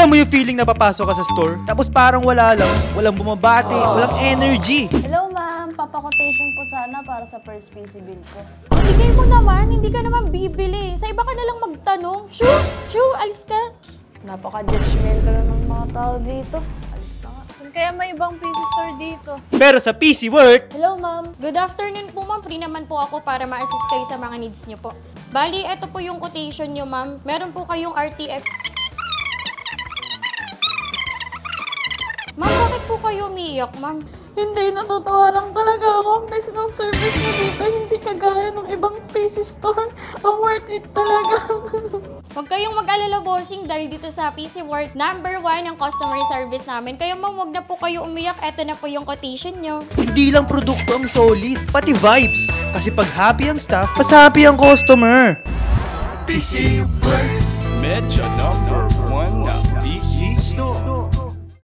Alam mo yung feeling na papasok ka sa store, tapos parang wala lang, walang bumabate, walang energy. Hello ma'am, papakotation po sana para sa first PC bill ko. Bigay mo naman, hindi ka naman bibili. Sa iba ka na lang magtanong. Shoo, alis ka. Napaka-judgmental ng mga tao dito. Alis na nga. Saan kaya may ibang PC store dito? Pero sa PC Work, Hello ma'am. Good afternoon po ma'am. Free naman po ako para ma-assist kayo sa mga needs niyo po. Bali, eto po yung quotation niyo ma'am. Meron po kayong RTX. Ma'am, bakit po kayo umiiyak ma'am? Hindi, natutuwa lang talaga ako. Ang best ng service mo dito, hindi kagaya ng ibang PC store. Ang worth it talaga. Huwag kayong mag-alala bossing dahil dito sa PC Work, #1 ang customer service namin. Kaya ma'am, huwag na po kayo umiyak. Eto na po yung quotation nyo. hindi lang produkto ang solid, pati vibes. Kasi pag happy ang staff, mas happy ang customer. PC Work, medyo #1 na.